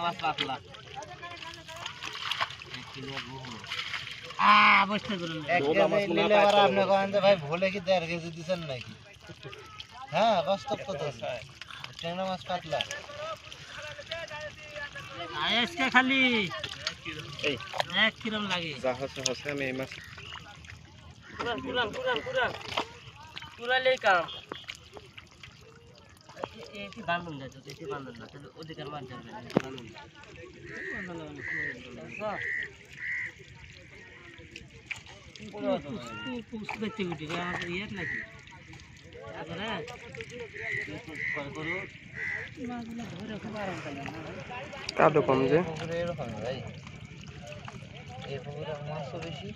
মাছ পাতলা বসতে করুন আপনি করেন যে ভাই ভোলে কি 1.5 কেজি দিচ্ছেন নাকি? হ্যাঁ বাস্তব কথা ট্যাংরা মাছ পাতলা আজকে খালি 1 কিরম লাগে যা হচ্ছে আমি এই মাছ পুরালেই কাম এটি বান্ধন দেয় তো এটি বান্ধন না তাহলে অধিকার মান যাবে না বান্ধন দেখতে গুটি আমার ইয়ে নাকি কাদো কম যে এরকম ভাই এই পুকুরে মাছও বেশি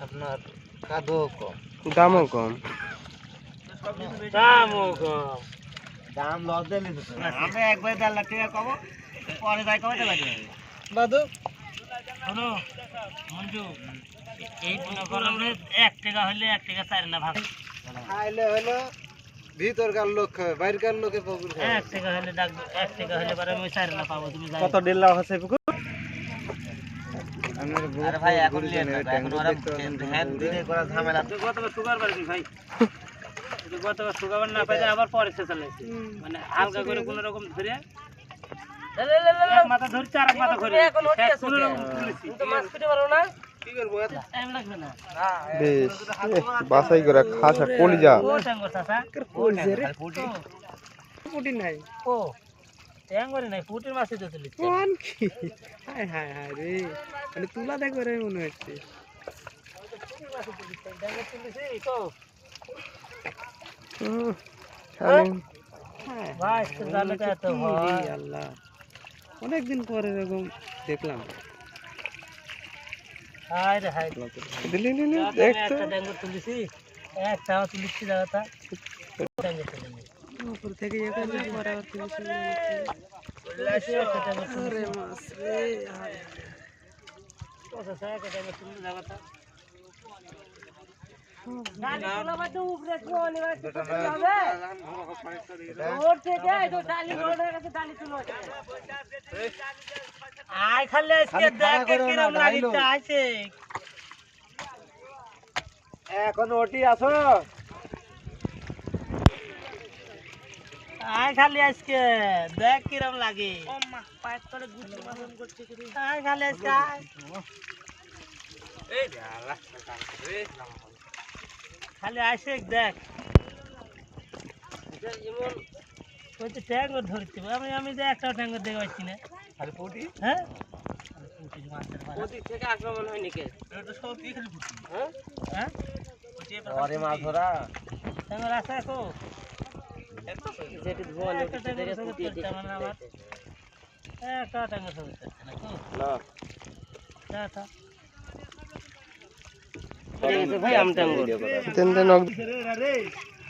আপনার কাদও কম দামও কম দাম লস দিলে আমি একবার 1.5 লাখ টাকা কব পরে যাই কমাতে পারি বাদু শোনো মঞ্জু এই মনে করো 1 টাকা হলে 1 টাকা 4 না ভাগ খাইলে হলো ভিতরকার লোক খাবে বাইরেকার লোকে পুকুর খাবে 1 টাকা হলে ডাক 1 টাকা হলে পরে আমি 4 না পাবো তুমি কত ডেলা আছে পুকুর আরে ভাই এখন লিয়ে না এখন ওরা হ্যাঁ দিনে করা ঝামেলা তুই কতবার সুগার পারবি ভাই তুই কতবার সুগার না পাইলে আবার পরে সে চালাইছি মানে হালকা করে কোন রকম ধরে এক মাথা ধরছি আর এক মাথা ধরে কোন রকম তুলেছি তো মাছ পিটে পারো না কি করব টাইম লাগবে না বেশ বাছাই করে খাসা কলিজা ও টাঙ্গর চাচা কলিজা রে পুটি নাই ও ট্যাঙ্গরে নাই পুটির মাছই তো তুলিছে কোন কি হায় হায় হায় রে মানে তুলা দেখো রে মনে হচ্ছে পুটির মাছই তুলিছে ট্যাঙ্গর তুলিছে তো হ্যাঁ ভাই তো জানলে তো ভাই আল্লাহ অনেকদিন পরে এরকম দেখলাম হায় রে হায় দিলি দিলি দেখ তো একটা ট্যাঙ্গর তুলিছি একটা তুলিছি দাদা ট্যাঙ্গর তুলিছি উপর থেকে এখানে পরে আর তুলিছি আরে মাছ রে তো স্যার একটা ট্যাঙ্গর তুলি দাদা ডালি তোলা বাদে উপরে কোনে বাকি হবে ওর থেকে তো ডালি রোডের কাছে ডালি তুলো আই খালি আজকে দেখে কিরম লাগিছে আইছে এখন ওটি আছো আই খালি আজকে দেখ কিরম লাগে ও মা পায়ের তলে গুটি বাঁধন করছে কি আই খালি আজকে এই আল্লাহ রে খালি আইসে দেখ যেমন ওই তো ট্যাঙ্গর ধরছি আমি যে একটা ট্যাঙ্গর দেখে পাচ্ছি না খালি পুটি হ্যাঁ পুটি থেকে আক্রমণ হয়নি কে এটা সব কি খালি পুটি হ্যাঁ হ্যাঁ আরে মাছ ধরা ট্যাঙ্গর আছে কো যেটি ধোয়া নেই থেকে পুটি দিতে মানে আমার একটা ট্যাঙ্গর ধরতে না কো না তা ভাই আম ট্যাঙ্গর দেন দেন নক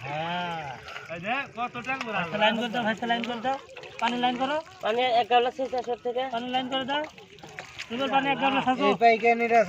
হ্যাঁ এই দেখ কত ট্যাঙ্গর আছে লাইন করতে ভাই লাইন করতে পানি লাইন করো পানি এক গামলা শেষ সব থেকে পানি লাইন করে দাও তুমি পানি এক গামলা খাও এই পাইকানিরা